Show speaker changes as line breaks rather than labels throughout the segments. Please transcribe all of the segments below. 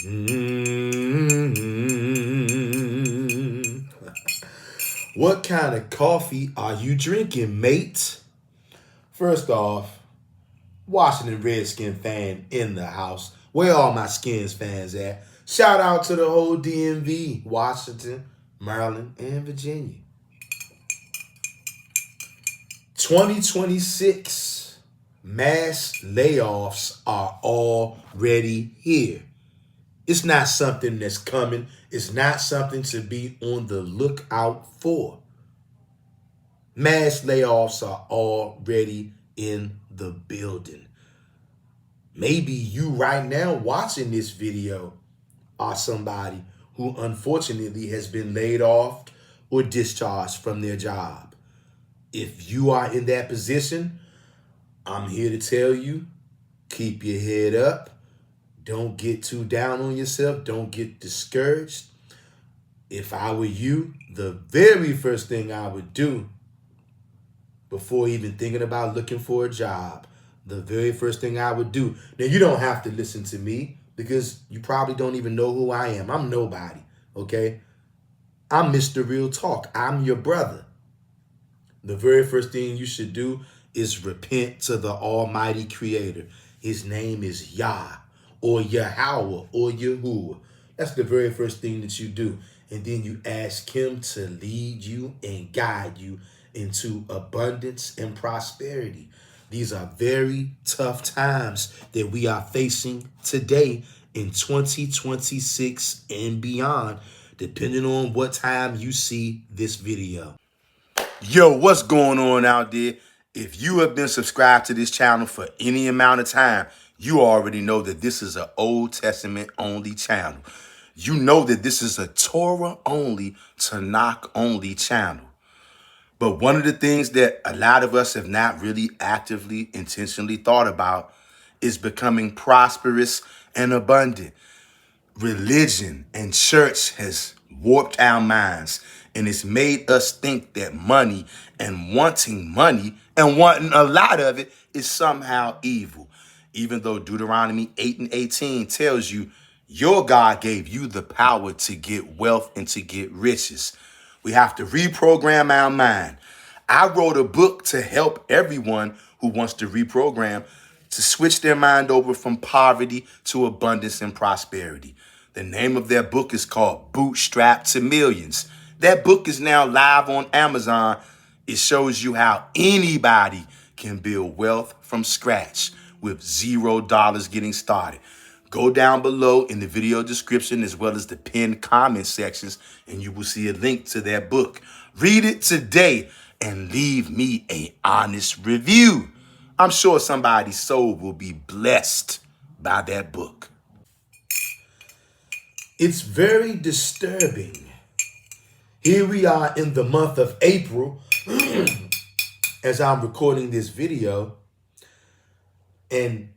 Mm. What kind of coffee are you drinking, mate? First off, Washington Redskin fan in the house. Where all my Skins fans at? Shout out to the whole DMV, Washington, Maryland, and Virginia. 2026 mass layoffs are already here. It's not something that's coming. It's not something to be on the lookout for. Mass layoffs are already in the building. Maybe you right now watching this video are somebody who unfortunately has been laid off or discharged from their job. If you are in that position, I'm here to tell you, keep your head up. Don't get too down on yourself. Don't get discouraged. If I were you, the very first thing I would do before even thinking about looking for a job, the very first thing I would do. Now, you don't have to listen to me because you probably don't even know who I am. I'm nobody, okay? I'm Mr. Real Talk. I'm your brother. The very first thing you should do is repent to the Almighty Creator. His name is Yah or Yahweh or Yahuwah. That's the very first thing that you do. And then you ask him to lead you and guide you into abundance and prosperity. These are very tough times that we are facing today in 2026 and beyond, depending on what time you see this video. Yo, what's going on out there? If you have been subscribed to this channel for any amount of time, you already know that this is an Old Testament only channel. You know that this is a Torah only, Tanakh only channel. But one of the things that a lot of us have not really actively, intentionally thought about is becoming prosperous and abundant. Religion and church has warped our minds, and it's made us think that money and wanting a lot of it is somehow evil. Even though Deuteronomy 8 and 18 tells you your God gave you the power to get wealth and to get riches. We have to reprogram our mind. I wrote a book to help everyone who wants to reprogram to switch their mind over from poverty to abundance and prosperity. The name of that book is called Bootstrap to Millions. That book is now live on Amazon. It shows you how anybody can build wealth from scratch with $0 getting started. Go down below in the video description as well as the pinned comment sections, and you will see a link to that book. Read it today and leave me an honest review. I'm sure somebody's soul will be blessed by that book. It's very disturbing. Here we are in the month of April as I'm recording this video, and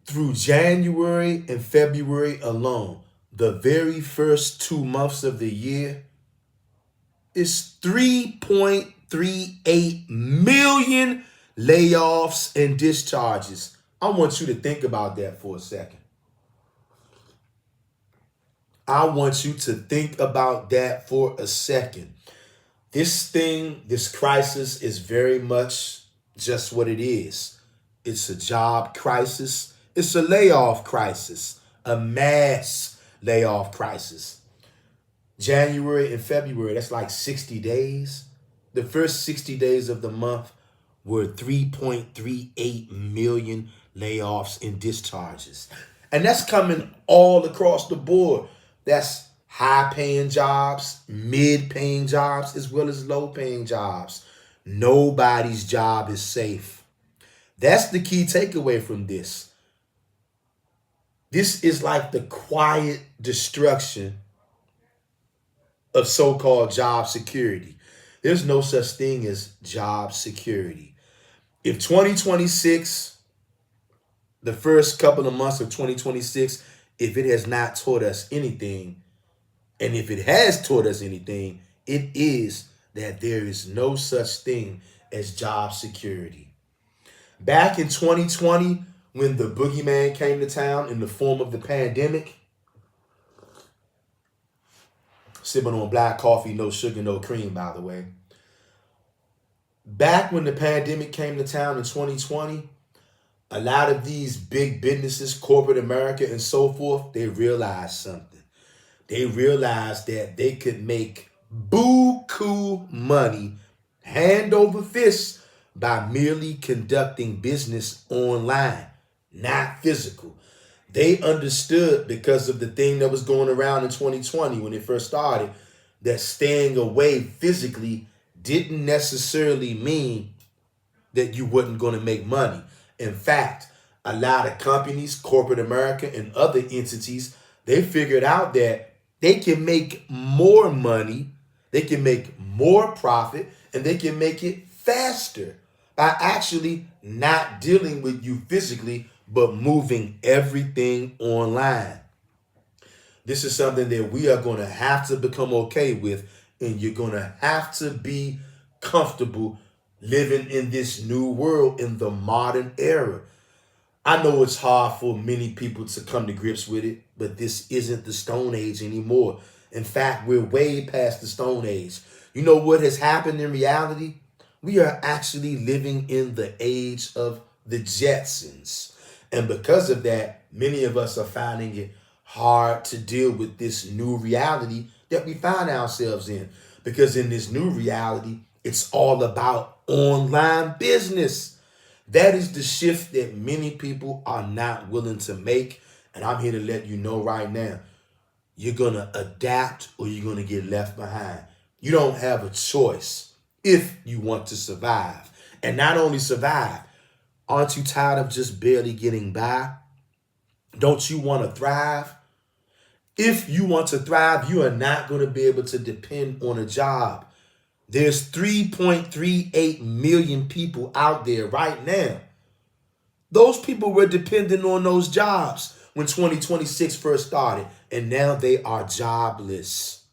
through January and February alone, the very first 2 months of the year, is 3.38 million layoffs and discharges. I want you to think about that for a second. I want you to think about that for a second. This crisis is very much just what it is. It's a job crisis. It's a layoff crisis, a mass layoff crisis. January and February, that's like 60 days. The first 60 days of the month were 3.38 million layoffs and discharges. And that's coming all across the board. That's high-paying jobs, mid-paying jobs, as well as low-paying jobs. Nobody's job is safe. That's the key takeaway from this. This is like the quiet destruction of so-called job security. There's no such thing as job security. If 2026, the first couple of months of 2026, if it has not taught us anything, and if it has taught us anything, it is that there is no such thing as job security. Back in 2020, when the boogeyman came to town in the form of the pandemic, Sipping on black coffee, no sugar, no cream, by the way. Back when the pandemic came to town in 2020, a lot of these big businesses, corporate America and so forth, they realized something. They realized that they could make buku money hand over fist by merely conducting business online, not physical. They understood, because of the thing that was going around in 2020 when it first started, that staying away physically didn't necessarily mean that you wasn't going to make money. In fact, a lot of companies, corporate America and other entities, they figured out that they can make more money, they can make more profit, and they can make it faster by actually not dealing with you physically, but moving everything online. This is something that we are going to have to become okay with, and you're going to have to be comfortable living in this new world in the modern era. I know it's hard for many people to come to grips with it, but this isn't the Stone Age anymore. In fact, we're way past the Stone Age. You know what has happened in reality? We are actually living in the age of the Jetsons. And because of that, many of us are finding it hard to deal with this new reality that we find ourselves in. Because in this new reality, it's all about online business. That is the shift that many people are not willing to make. And I'm here to let you know right now, you're going to adapt or you're going to get left behind. You don't have a choice if you want to survive. And not only survive, aren't you tired of just barely getting by? Don't you want to thrive? If you want to thrive, you are not going to be able to depend on a job. There's 3.38 million people out there right now. Those people were dependent on those jobs when 2026 first started, and now they are jobless.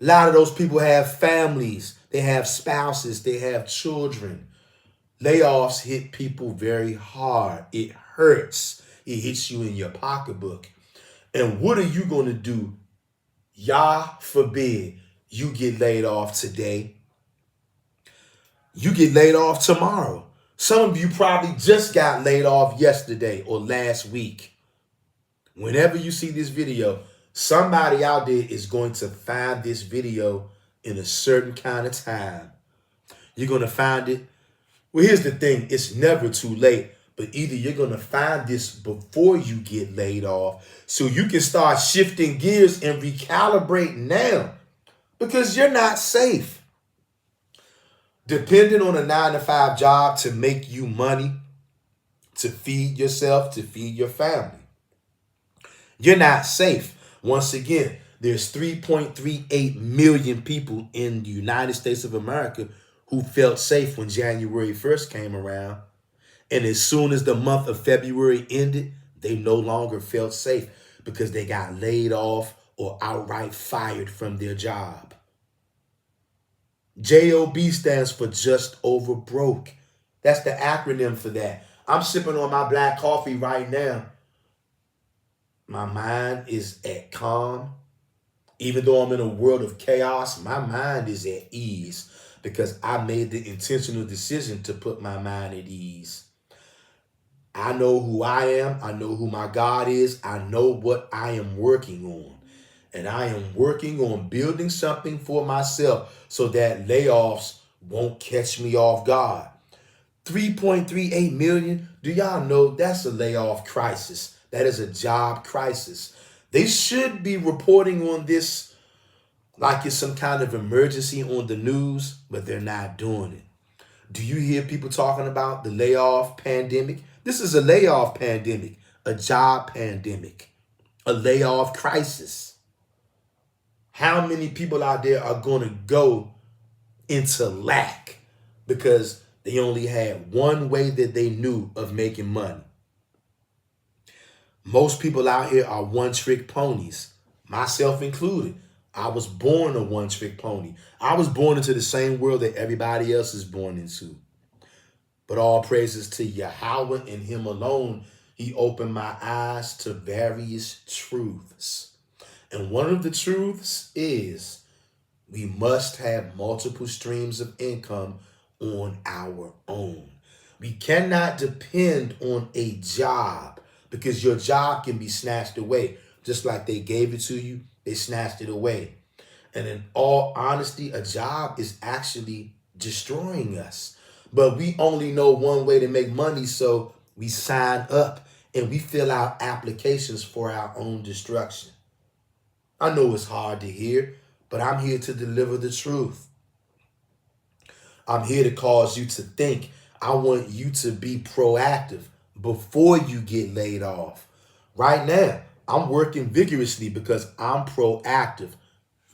A lot of those people have families, they have spouses, they have children. Layoffs hit people very hard. It hurts. It hits you in your pocketbook. And what are you going to do? Yah forbid you get laid off today. You get laid off tomorrow. Some of you probably just got laid off yesterday or last week. Whenever you see this video, somebody out there is going to find this video in a certain kind of time. You're going to find it. Well, here's the thing. It's never too late. But either you're going to find this before you get laid off so you can start shifting gears and recalibrate now, because you're not safe. Depending on a 9-to-5 job to make you money, to feed yourself, to feed your family. You're not safe. Once again, there's 3.38 million people in the United States of America who felt safe when January 1st came around. And as soon as the month of February ended, they no longer felt safe because they got laid off or outright fired from their job. JOB stands for just over broke. That's the acronym for that. I'm sipping on my black coffee right now. My mind is at calm. Even though I'm in a world of chaos, my mind is at ease because I made the intentional decision to put my mind at ease. I know who I am. I know who my God is. I know what I am working on. And I am working on building something for myself so that layoffs won't catch me off guard. 3.38 million. Do y'all know that's a layoff crisis? That is a job crisis. They should be reporting on this like it's some kind of emergency on the news, but they're not doing it. Do you hear people talking about the layoff pandemic? This is a layoff pandemic, a job pandemic, a layoff crisis. How many people out there are going to go into lack because they only had one way that they knew of making money? Most people out here are one-trick ponies, myself included. I was born a one-trick pony. I was born into the same world that everybody else is born into. But all praises to Yahweh and him alone. He opened my eyes to various truths. And one of the truths is we must have multiple streams of income on our own. We cannot depend on a job because your job can be snatched away. Just like they gave it to you, they snatched it away. And in all honesty, a job is actually destroying us. But we only know one way to make money, so we sign up and we fill out applications for our own destruction. I know it's hard to hear, but I'm here to deliver the truth. I'm here to cause you to think. I want you to be proactive before you get laid off. Right now, I'm working vigorously because I'm proactive.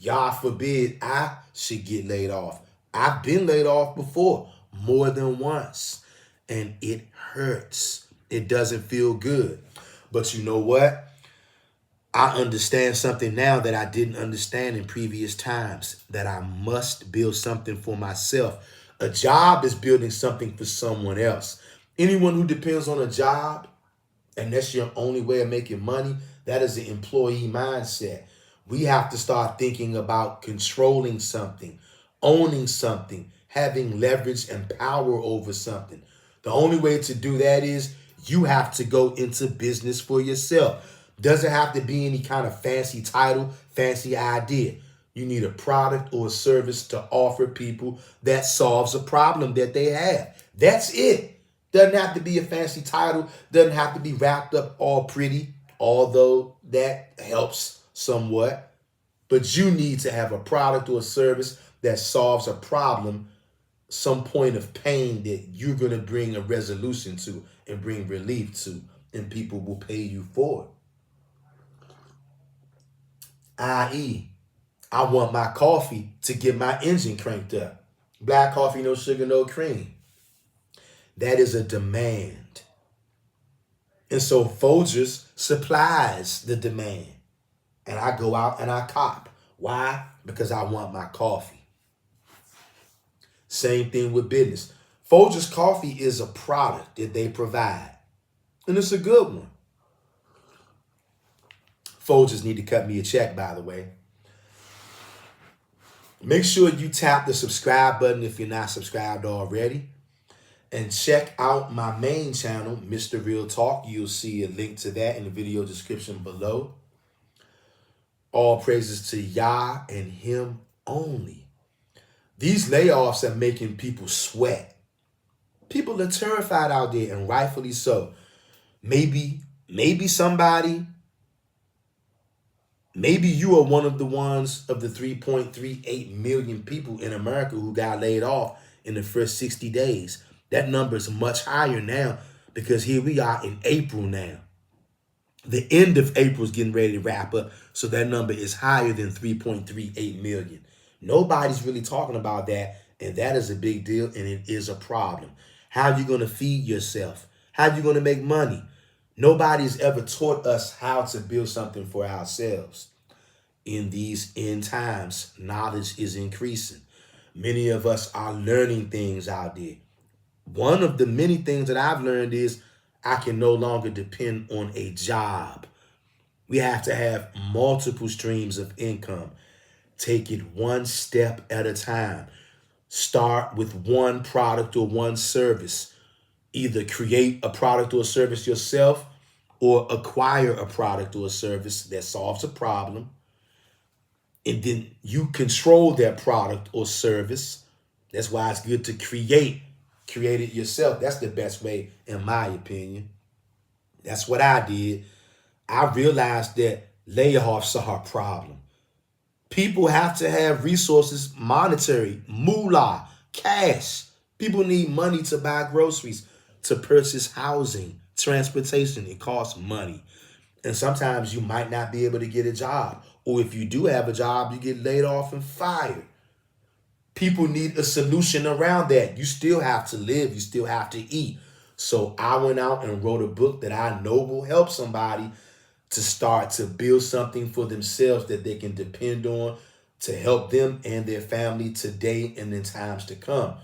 God forbid I should get laid off. I've been laid off before, more than once, and it hurts. It doesn't feel good. But you know what? I understand something now that I didn't understand in previous times, that I must build something for myself. A job is building something for someone else. Anyone who depends on a job and that's your only way of making money, that is the employee mindset. We have to start thinking about controlling something, owning something, having leverage and power over something. The only way to do that is you have to go into business for yourself. Doesn't have to be any kind of fancy title, fancy idea. You need a product or a service to offer people that solves a problem that they have. That's it. Doesn't have to be a fancy title, doesn't have to be wrapped up all pretty, although that helps somewhat. But you need to have a product or a service that solves a problem, some point of pain that you're going to bring a resolution to and bring relief to, and people will pay you for it. I.e., I want my coffee to get my engine cranked up. Black coffee, no sugar, no cream. That is a demand. And so Folgers supplies the demand. And I go out and I cop. Why? Because I want my coffee. Same thing with business. Folgers coffee is a product that they provide. And it's a good one. Folgers need to cut me a check, by the way. Make sure you tap the subscribe button if you're not subscribed already. And check out my main channel, Mr. Real Talk. You'll see a link to that in the video description below. All praises to Yah and Him only. These layoffs are making people sweat. People are terrified out there, and rightfully so. Maybe somebody, maybe you are one of the ones of the 3.38 million people in America who got laid off in the first 60 days. That number is much higher now because here we are in April now. The end of April is getting ready to wrap up, so that number is higher than 3.38 million. Nobody's really talking about that, and that is a big deal, and it is a problem. How are you going to feed yourself? How are you going to make money? Nobody's ever taught us how to build something for ourselves. In these end times, knowledge is increasing. Many of us are learning things out there. One of the many things that I've learned is I can no longer depend on a job. We have to have multiple streams of income. Take it one step at a time. Start with one product or one service. Either create a product or service yourself or acquire a product or service that solves a problem. And then you control that product or service. That's why it's good to create it yourself. That's the best way, in my opinion. That's what I did. I realized that layoffs are a problem. People have to have resources, monetary, moolah, cash. People need money to buy groceries, to purchase housing, transportation. It costs money. And sometimes you might not be able to get a job. Or if you do have a job, you get laid off and fired. People need a solution around that. You still have to live. You still have to eat. So I went out and wrote a book that I know will help somebody to start to build something for themselves that they can depend on to help them and their family today and in times to come.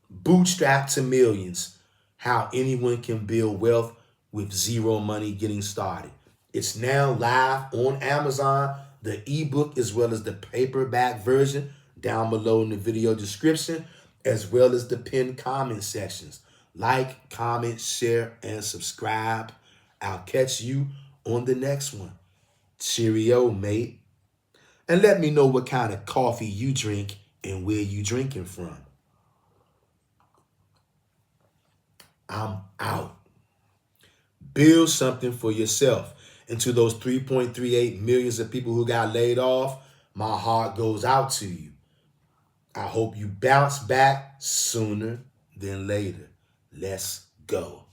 Bootstrap to Millions, how anyone can build wealth with zero money getting started. It's now live on Amazon. the ebook as well as the paperback version down below in the video description, as well as the pinned comment sections. Like, comment, share, and subscribe. I'll catch you on the next one. Cheerio, mate. And let me know what kind of coffee you drink and where you drinking from. I'm out. Build something for yourself. And to those 3.38 millions of people who got laid off, my heart goes out to you. I hope you bounce back sooner than later. Let's go.